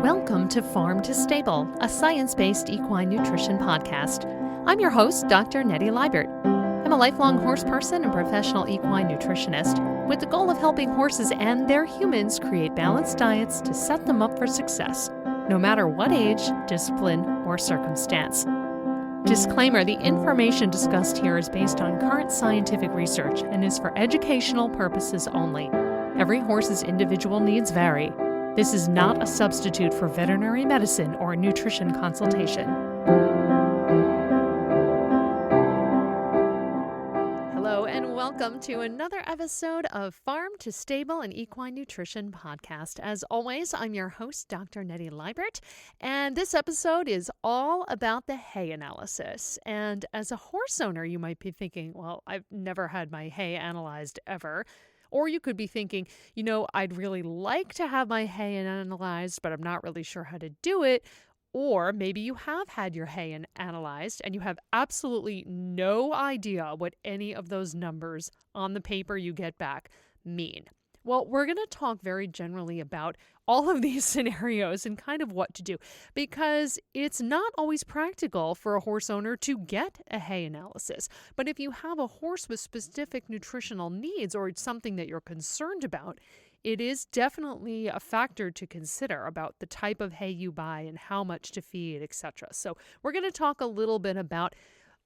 Welcome to Farm to Stable, a science-based equine nutrition podcast. I'm your host, Dr. Nettie Liebert. I'm a lifelong horse person and professional equine nutritionist with the goal of helping horses and their humans create balanced diets to set them up for success, no matter what age, discipline, or circumstance. Disclaimer, the information discussed here is based on current scientific research and is for educational purposes only. Every horse's individual needs vary. This is not a substitute for veterinary medicine or nutrition consultation. Hello and welcome to another episode of Farm to Stable and Equine Nutrition Podcast. As always, I'm your host, Dr. Nettie Liebert, and this episode is all about the hay analysis. And as a horse owner, you might be thinking, well, I've never had my hay analyzed ever. Or you could be thinking, I'd really like to have my hay analyzed, but I'm not really sure how to do it. Or maybe you have had your hay analyzed and you have absolutely no idea what any of those numbers on the paper you get back mean. Well, we're going to talk very generally about all of these scenarios and kind of what to do, because it's not always practical for a horse owner to get a hay analysis. But if you have a horse with specific nutritional needs or it's something that you're concerned about, it is definitely a factor to consider about the type of hay you buy and how much to feed, etc. So we're going to talk a little bit about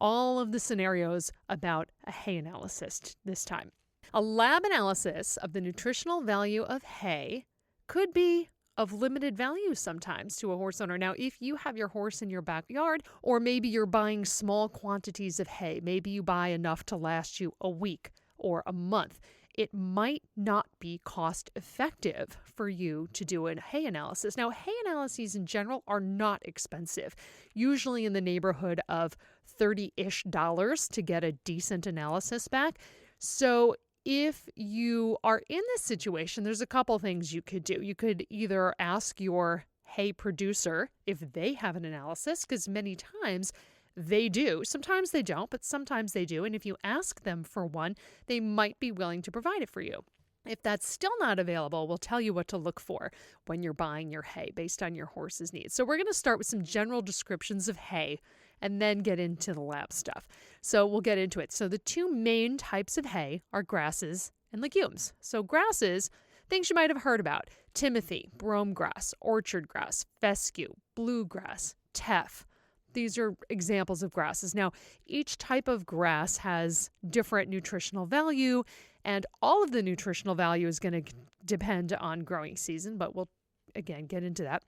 all of the scenarios about a hay analysis this time. A lab analysis of the nutritional value of hay could be of limited value sometimes to a horse owner. Now, if you have your horse in your backyard, or maybe you're buying small quantities of hay, maybe you buy enough to last you a week or a month, it might not be cost effective for you to do a hay analysis. Now, hay analyses in general are not expensive, usually in the neighborhood of $30-ish to get a decent analysis back. So if you are in this situation, there's a couple things you could do. You could either ask your hay producer if they have an analysis, because many times they do. Sometimes they don't, but sometimes they do. And if you ask them for one, they might be willing to provide it for you. If that's still not available, we'll tell you what to look for when you're buying your hay based on your horse's needs. So we're going to start with some general descriptions of hay and then get into the lab stuff. So we'll get into it. So the two main types of hay are grasses and legumes. So grasses, things you might have heard about: timothy, brome grass, orchard grass, fescue, bluegrass, teff. These are examples of grasses. Now, each type of grass has different nutritional value, and all of the nutritional value is going to depend on growing season, but we'll, again, get into that.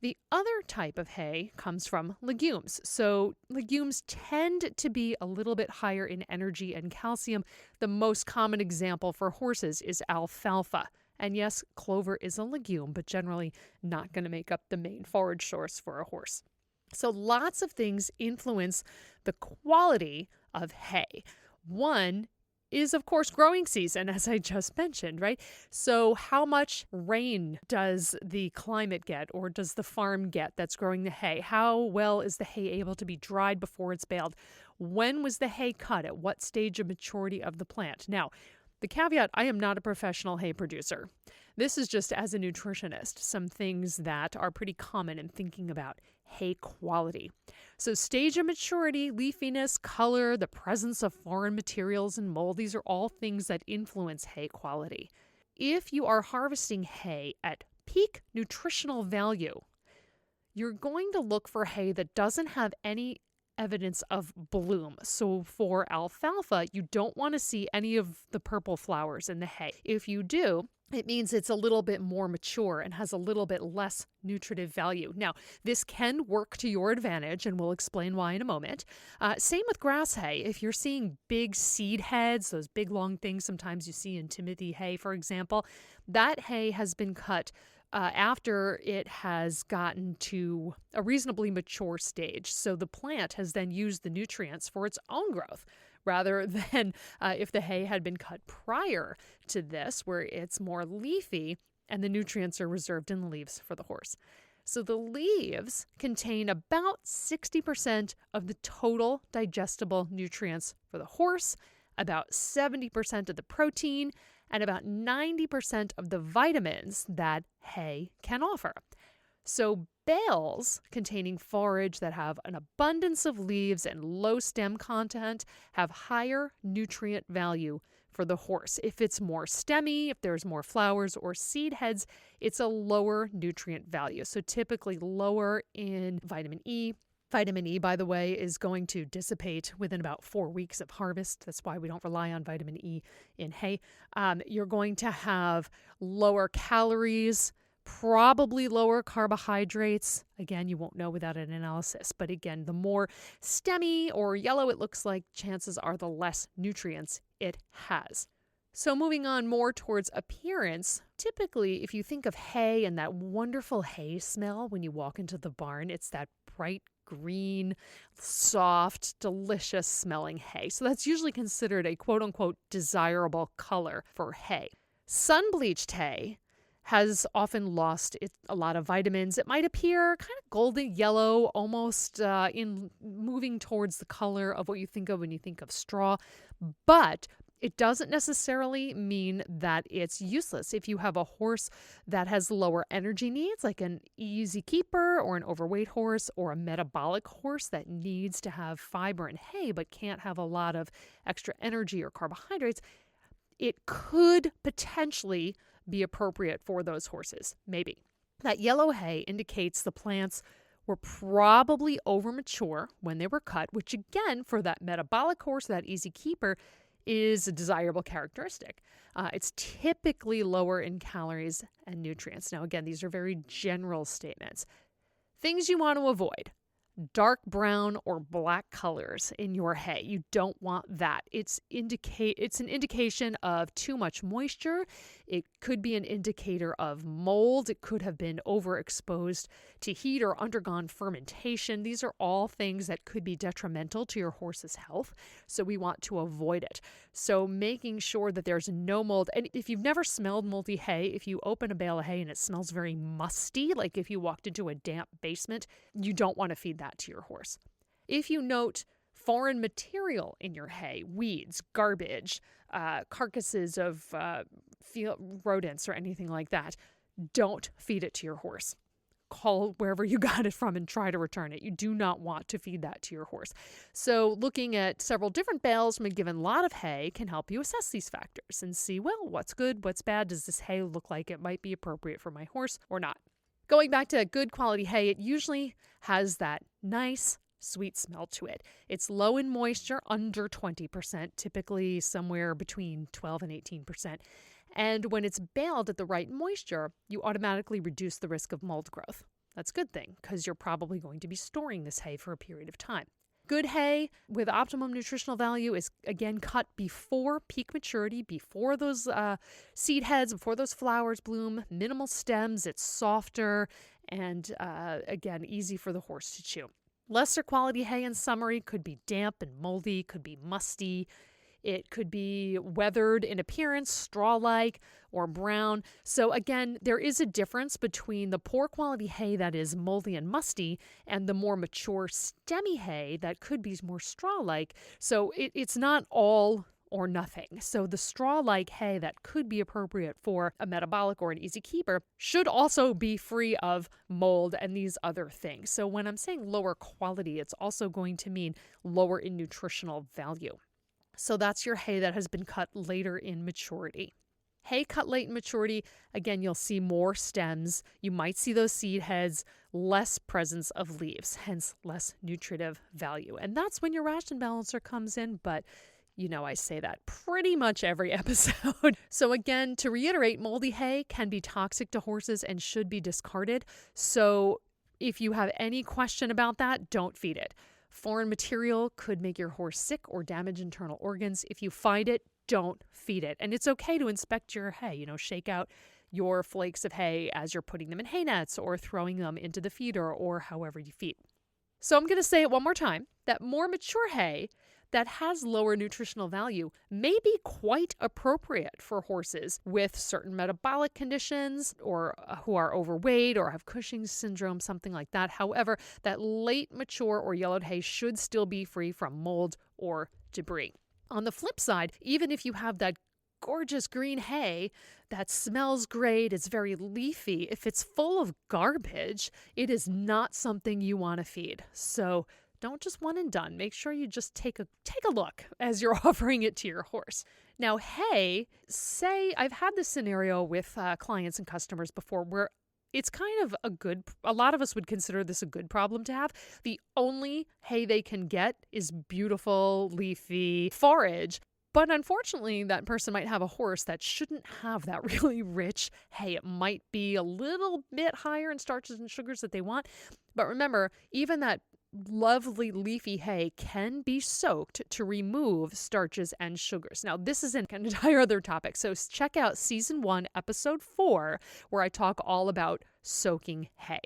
The other type of hay comes from legumes. So legumes tend to be a little bit higher in energy and calcium. The most common example for horses is alfalfa. And yes, clover is a legume, but generally not going to make up the main forage source for a horse. So lots of things influence the quality of hay. One is, of course, growing season, as I just mentioned, right? So how much rain does the climate get, or does the farm get that's growing the hay? How well is the hay able to be dried before it's baled? When was the hay cut? At what stage of maturity of the plant? Now, the caveat, I am not a professional hay producer. This is just, as a nutritionist, some things that are pretty common in thinking about hay quality. So stage of maturity, leafiness, color, the presence of foreign materials and mold, these are all things that influence hay quality. If you are harvesting hay at peak nutritional value, you're going to look for hay that doesn't have any evidence of bloom. So for alfalfa, you don't want to see any of the purple flowers in the hay. If you do, it means it's a little bit more mature and has a little bit less nutritive value. Now, this can work to your advantage, and we'll explain why in a moment. Same with grass hay. If you're seeing big seed heads, those big long things sometimes you see in timothy hay, for example, that hay has been cut after it has gotten to a reasonably mature stage. So the plant has then used the nutrients for its own growth, rather than if the hay had been cut prior to this, where it's more leafy and the nutrients are reserved in the leaves for the horse. So the leaves contain about 60% of the total digestible nutrients for the horse, about 70% of the protein, and about 90% of the vitamins that hay can offer. So bales containing forage that have an abundance of leaves and low stem content have higher nutrient value for the horse. If it's more stemmy, if there's more flowers or seed heads, it's a lower nutrient value. So typically lower in vitamin E. Vitamin E, by the way, is going to dissipate within about 4 weeks of harvest. That's why we don't rely on vitamin E in hay. You're going to have lower calories, probably lower carbohydrates. Again, you won't know without an analysis. But again, the more stemmy or yellow it looks like, chances are the less nutrients it has. So moving on more towards appearance, typically if you think of hay and that wonderful hay smell when you walk into the barn, it's that bright green, soft, delicious smelling hay. So that's usually considered a quote unquote desirable color for hay. Sun-bleached hay has often lost a lot of vitamins. It might appear kind of golden yellow, almost in moving towards the color of what you think of when you think of straw, but it doesn't necessarily mean that it's useless. If you have a horse that has lower energy needs, like an easy keeper or an overweight horse or a metabolic horse that needs to have fiber and hay but can't have a lot of extra energy or carbohydrates, it could potentially be appropriate for those horses, maybe. That yellow hay indicates the plants were probably over mature when they were cut, which again, for that metabolic horse, that easy keeper, is a desirable characteristic. It's typically lower in calories and nutrients. Now, again, these are very general statements. Things you want to avoid: dark brown or black colors in your hay. You don't want that. It's an indication of too much moisture. It could be an indicator of mold. It could have been overexposed to heat or undergone fermentation. These are all things that could be detrimental to your horse's health, so we want to avoid it. So making sure that there's no mold. And if you've never smelled moldy hay, if you open a bale of hay and it smells very musty, like if you walked into a damp basement, you don't want to feed that to your horse. If you note foreign material in your hay, weeds, garbage, carcasses of rodents or anything like that, don't feed it to your horse. Call wherever you got it from and try to return it. You do not want to feed that to your horse. So looking at several different bales from a given lot of hay can help you assess these factors and see, well, what's good, what's bad? Does this hay look like it might be appropriate for my horse or not? Going back to good quality hay, it usually has that nice, sweet smell to it. It's low in moisture, under 20%, typically somewhere between 12 and 18%. And when it's baled at the right moisture, you automatically reduce the risk of mold growth. That's a good thing because you're probably going to be storing this hay for a period of time. Good hay with optimum nutritional value is, again, cut before peak maturity, before those seed heads, before those flowers bloom, minimal stems, it's softer, and again, easy for the horse to chew. Lesser quality hay, in summary, could be damp and moldy, could be musty. It could be weathered in appearance, straw-like or brown. So again, there is a difference between the poor quality hay that is moldy and musty and the more mature stemmy hay that could be more straw-like. So it's not all or nothing. So the straw-like hay that could be appropriate for a metabolic or an easy keeper should also be free of mold and these other things. So when I'm saying lower quality, it's also going to mean lower in nutritional value. So that's your hay that has been cut later in maturity. Hay cut late in maturity, again, you'll see more stems. You might see those seed heads, less presence of leaves, hence less nutritive value. And that's when your ration balancer comes in, but you know I say that pretty much every episode. So again, to reiterate, moldy hay can be toxic to horses and should be discarded. So if you have any question about that, don't feed it. Foreign material could make your horse sick or damage internal organs. If you find it, don't feed it. And it's okay to inspect your hay. Shake out your flakes of hay as you're putting them in hay nets or throwing them into the feeder or however you feed. So I'm going to say it one more time, that more mature hay that has lower nutritional value may be quite appropriate for horses with certain metabolic conditions or who are overweight or have Cushing's syndrome, something like that. However, that late mature or yellowed hay should still be free from mold or debris. On the flip side, even if you have that gorgeous green hay that smells great, it's very leafy, if it's full of garbage, it is not something you want to feed. So don't just one and done. Make sure you just take a look as you're offering it to your horse. Now, hay, say I've had this scenario with clients and customers before where it's kind of a lot of us would consider this a good problem to have. The only hay they can get is beautiful, leafy forage. But unfortunately, that person might have a horse that shouldn't have that really rich hay. It might be a little bit higher in starches and sugars that they want. But remember, even that lovely leafy hay can be soaked to remove starches and sugars. Now, this is an entire other topic. So check out season 1, episode 4, where I talk all about soaking hay.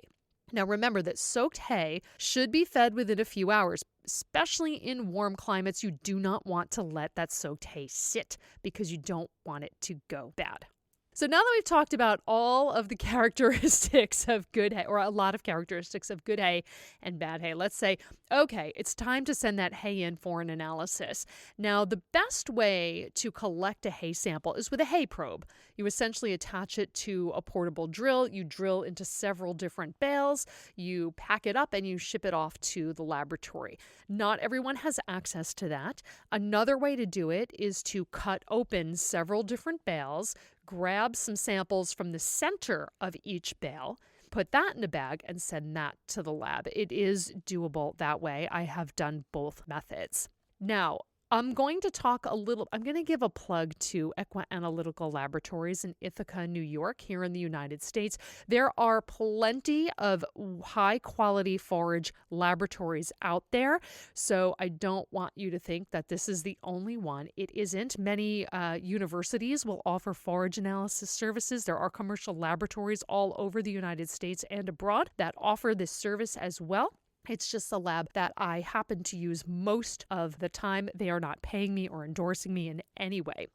Now, remember that soaked hay should be fed within a few hours. Especially in warm climates, you do not want to let that soaked hay sit because you don't want it to go bad. So now that we've talked about all of the characteristics of good hay, or a lot of characteristics of good hay and bad hay, let's say, okay, it's time to send that hay in for an analysis. Now, the best way to collect a hay sample is with a hay probe. You essentially attach it to a portable drill. You drill into several different bales. You pack it up and you ship it off to the laboratory. Not everyone has access to that. Another way to do it is to cut open several different bales, grab some samples from the center of each bale, put that in a bag, and send that to the lab. It is doable that way. I have done both methods. Now, I'm going to give a plug to Equa Analytical Laboratories in Ithaca, New York, here in the United States. There are plenty of high quality forage laboratories out there. So I don't want you to think that this is the only one. It isn't. Many universities will offer forage analysis services. There are commercial laboratories all over the United States and abroad that offer this service as well. It's just the lab that I happen to use most of the time. They are not paying me or endorsing me in any way.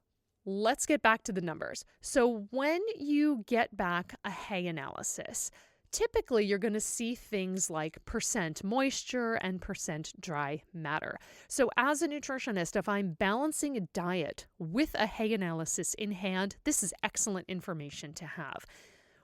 Let's get back to the numbers. So when you get back a hay analysis, typically you're going to see things like percent moisture and percent dry matter. So as a nutritionist, if I'm balancing a diet with a hay analysis in hand, this is excellent information to have.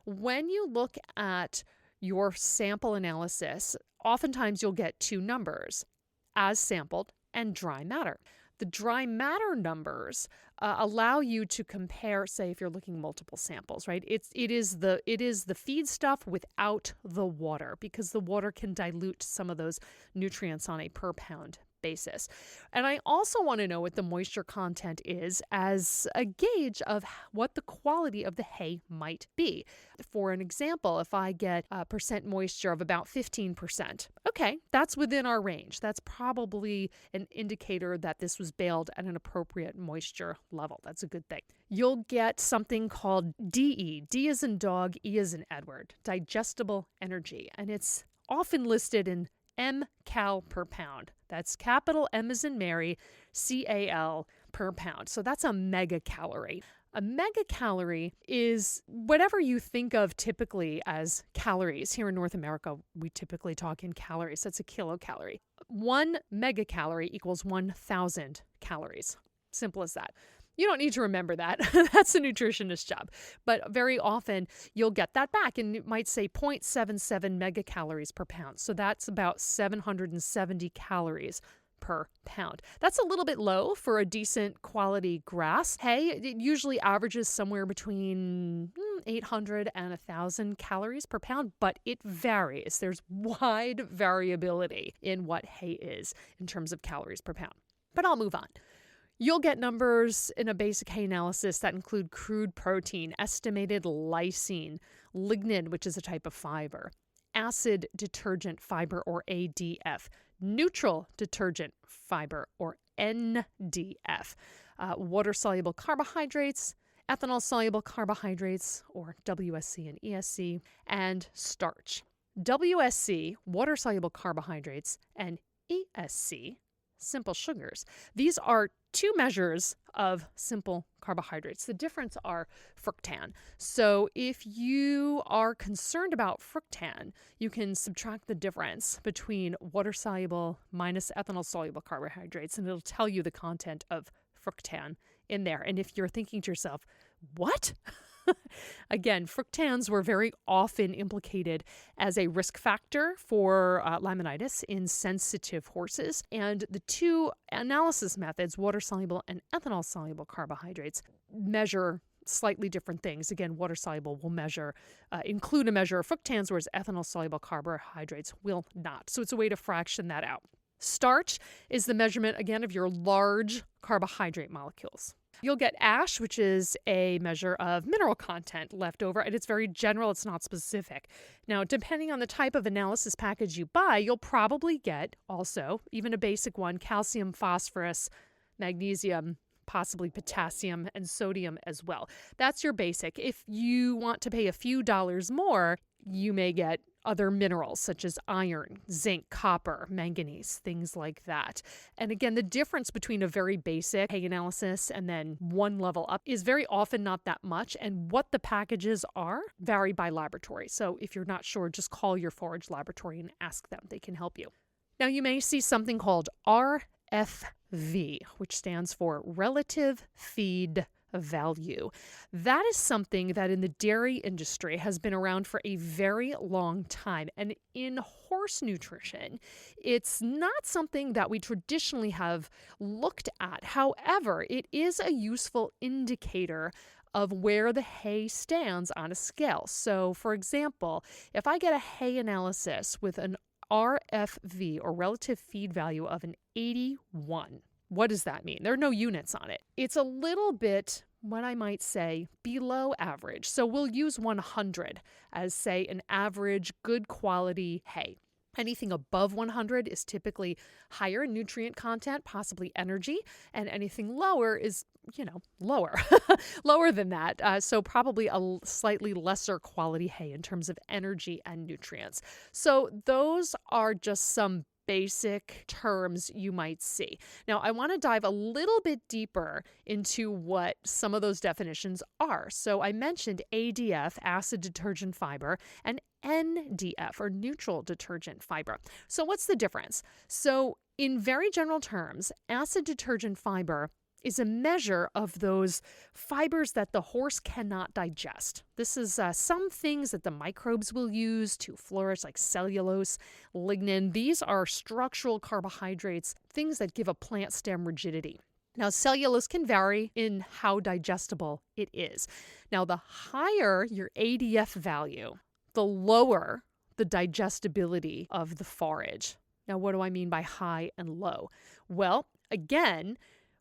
When you look at your sample analysis, oftentimes you'll get two numbers, as sampled and dry matter. The dry matter numbers allow you to compare, say, if you're looking multiple samples, right? It is the feed stuff without the water, because the water can dilute some of those nutrients on a per pound basis. And I also want to know what the moisture content is as a gauge of what the quality of the hay might be. For an example, if I get a percent moisture of about 15%, okay, that's within our range. That's probably an indicator that this was baled at an appropriate moisture level. That's a good thing. You'll get something called DE. D as in dog, E as in Edward, digestible energy. And it's often listed in mcal per pound. That's capital M as in Mary, CAL per pound. So that's a megacalorie. A megacalorie is whatever you think of typically as calories. Here in North America, we typically talk in calories. That's a kilocalorie. 1 megacalorie equals 1,000 calories. Simple as that. You don't need to remember that. That's a nutritionist job. But very often you'll get that back and it might say 0.77 megacalories per pound. So that's about 770 calories per pound. That's a little bit low for a decent quality grass hay. It usually averages somewhere between 800 and 1,000 calories per pound, but it varies. There's wide variability in what hay is in terms of calories per pound. But I'll move on. You'll get numbers in a basic hay analysis that include crude protein, estimated lysine, lignin, which is a type of fiber, acid detergent fiber, or ADF, neutral detergent fiber, or NDF, water-soluble carbohydrates, ethanol-soluble carbohydrates, or WSC and ESC, and starch. WSC, water-soluble carbohydrates, and ESC, simple sugars. These are two measures of simple carbohydrates. The difference are fructan. So if you are concerned about fructan, you can subtract the difference between water-soluble minus ethanol-soluble carbohydrates, and it'll tell you the content of fructan in there. And if you're thinking to yourself, what? Again, fructans were very often implicated as a risk factor for laminitis in sensitive horses. And the two analysis methods, water-soluble and ethanol-soluble carbohydrates, measure slightly different things. Again, water-soluble will include a measure of fructans, whereas ethanol-soluble carbohydrates will not. So it's a way to fraction that out. Starch is the measurement, again, of your large carbohydrate molecules. You'll get ash, which is a measure of mineral content left over, and it's very general, it's not specific. Now, depending on the type of analysis package you buy, you'll probably get also, even a basic one, calcium, phosphorus, magnesium, possibly potassium, and sodium as well. That's your basic. If you want to pay a few dollars more, you may get other minerals such as iron, zinc, copper, manganese, things like that. And again, the difference between a very basic hay analysis and then one level up is very often not that much. And what the packages are vary by laboratory. So if you're not sure, just call your forage laboratory and ask them. They can help you. Now, you may see something called RFV, which stands for Relative Feed Value. That is something that in the dairy industry has been around for a very long time. And in horse nutrition, it's not something that we traditionally have looked at. However, it is a useful indicator of where the hay stands on a scale. So, for example, if I get a hay analysis with an RFV, or relative feed value, of an 81, what does that mean? There are no units on it. It's a little bit, what I might say, below average. So we'll use 100 as, say, an average good quality hay. Anything above 100 is typically higher in nutrient content, possibly energy, and anything lower is, lower, lower than that. So probably a slightly lesser quality hay in terms of energy and nutrients. So those are just some basic terms you might see. Now, I want to dive a little bit deeper into what some of those definitions are. So I mentioned ADF, acid detergent fiber, and NDF, or neutral detergent fiber. So what's the difference? So in very general terms, acid detergent fiber is a measure of those fibers that the horse cannot digest. This is some things that the microbes will use to flourish, like cellulose, lignin. These are structural carbohydrates, things that give a plant stem rigidity. Now, cellulose can vary in how digestible it is. Now, the higher your ADF value, the lower the digestibility of the forage. Now, what do I mean by high and low? Well, again,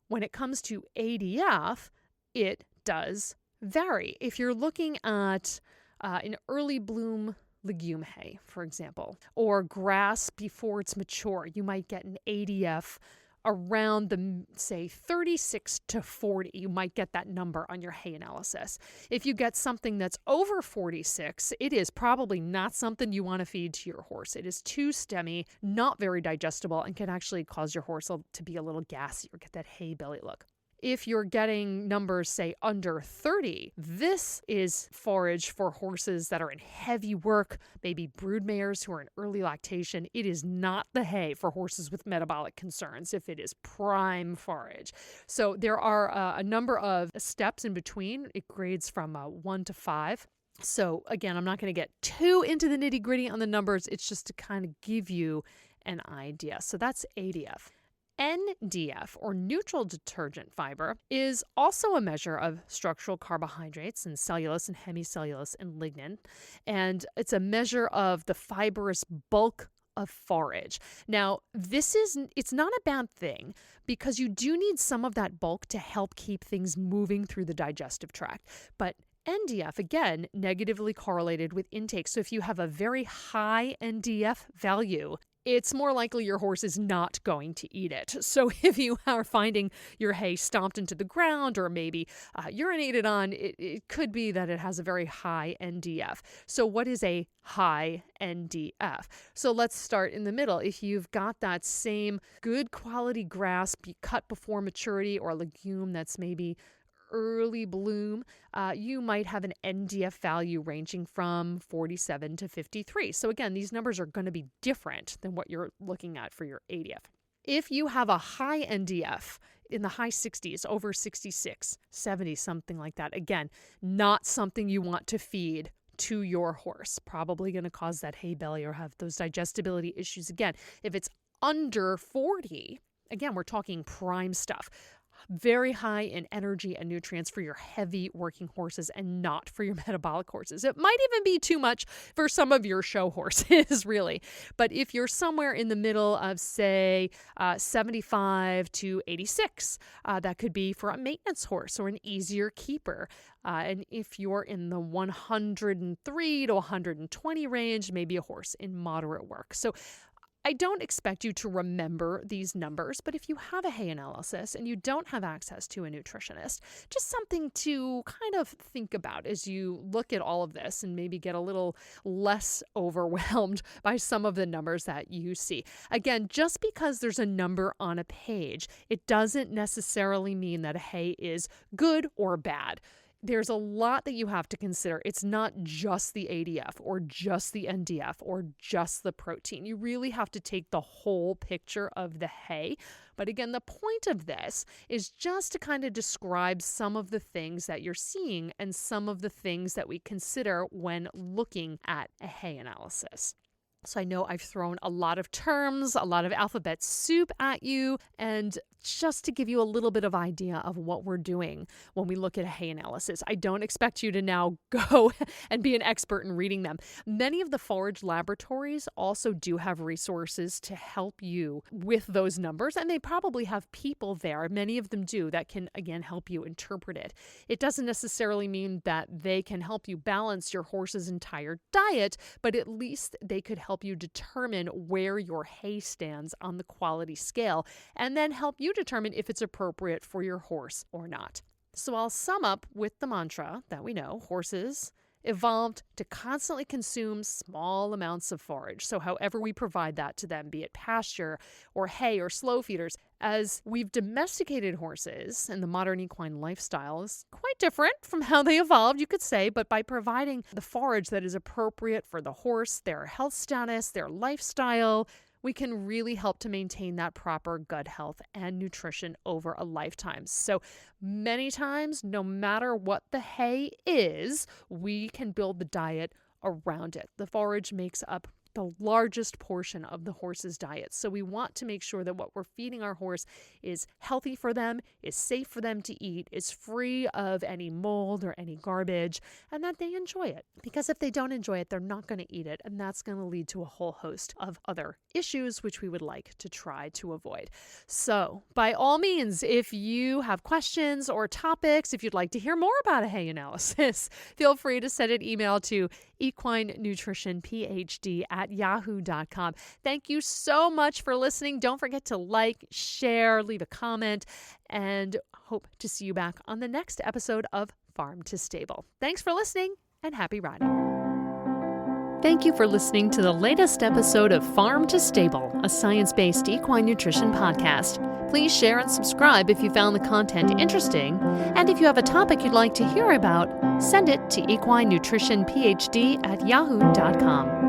when it comes to ADF, it does vary. If you're looking at an early bloom legume hay, for example, or grass before it's mature, you might get an ADF around the, say, 36 to 40. You might get that number on your hay analysis. If you get something that's over 46, it is probably not something you want to feed to your horse. It is too stemmy, not very digestible, and can actually cause your horse to be a little gassy or get that hay belly look. If you're getting numbers, say, under 30, this is forage for horses that are in heavy work, maybe brood mares who are in early lactation. It is not the hay for horses with metabolic concerns if it is prime forage. So there are a number of steps in between. It grades from 1 to 5. So again, I'm not going to get too into the nitty gritty on the numbers. It's just to kind of give you an idea. So that's ADF. NDF, or neutral detergent fiber, is also a measure of structural carbohydrates and cellulose and hemicellulose and lignin. And it's a measure of the fibrous bulk of forage. Now, it's not a bad thing because you do need some of that bulk to help keep things moving through the digestive tract. But NDF, again, negatively correlated with intake. So if you have a very high NDF value, it's more likely your horse is not going to eat it. So if you are finding your hay stomped into the ground or maybe urinated on, it could be that it has a very high NDF. So what is a high NDF? So let's start in the middle. If you've got that same good quality grass cut before maturity, or a legume that's maybe early bloom, you might have an NDF value ranging from 47 to 53. So again, these numbers are going to be different than what you're looking at for your ADF. If you have a high NDF in the high 60s, over 66, 70, something like that. Again, not something you want to feed to your horse. Probably going to cause that hay belly or have those digestibility issues again. If it's under 40, again, we're talking prime stuff. Very high in energy and nutrients for your heavy working horses and not for your metabolic horses. It might even be too much for some of your show horses, really. But if you're somewhere in the middle of, say, 75 to 86, that could be for a maintenance horse or an easier keeper. And if you're in the 103 to 120 range, maybe a horse in moderate work. So I don't expect you to remember these numbers, but if you have a hay analysis and you don't have access to a nutritionist, just something to kind of think about as you look at all of this and maybe get a little less overwhelmed by some of the numbers that you see. Again, just because there's a number on a page, it doesn't necessarily mean that a hay is good or bad. There's a lot that you have to consider. It's not just the ADF or just the NDF or just the protein. You really have to take the whole picture of the hay. But again, the point of this is just to kind of describe some of the things that you're seeing and some of the things that we consider when looking at a hay analysis. So I know I've thrown a lot of terms, a lot of alphabet soup at you, and just to give you a little bit of idea of what we're doing when we look at a hay analysis. I don't expect you to now go and be an expert in reading them. Many of the forage laboratories also do have resources to help you with those numbers, and they probably have people there, many of them do, that can, again, help you interpret it. It doesn't necessarily mean that they can help you balance your horse's entire diet, but at least they could help you determine where your hay stands on the quality scale, and then help you determine if it's appropriate for your horse or not. So I'll sum up with the mantra that we know: horses evolved to constantly consume small amounts of forage. So however we provide that to them, be it pasture or hay or slow feeders, as we've domesticated horses, and the modern equine lifestyle is quite different from how they evolved, you could say, but by providing the forage that is appropriate for the horse, their health status, their lifestyle, we can really help to maintain that proper gut health and nutrition over a lifetime. So many times, no matter what the hay is, we can build the diet around it. The forage makes up the largest portion of the horse's diet. So we want to make sure that what we're feeding our horse is healthy for them, is safe for them to eat, is free of any mold or any garbage, and that they enjoy it. Because if they don't enjoy it, they're not going to eat it, and that's going to lead to a whole host of other issues which we would like to try to avoid. So by all means, if you have questions or topics, if you'd like to hear more about a hay analysis, feel free to send an email to equinenutritionphd@yahoo.com. Thank you so much for listening. Don't forget to like, share, leave a comment, and hope to see you back on the next episode of Farm to Stable. Thanks for listening, and happy riding. Thank you for listening to the latest episode of Farm to Stable, a science-based equine nutrition podcast. Please share and subscribe if you found the content interesting. And if you have a topic you'd like to hear about, send it to equinenutritionphd@yahoo.com.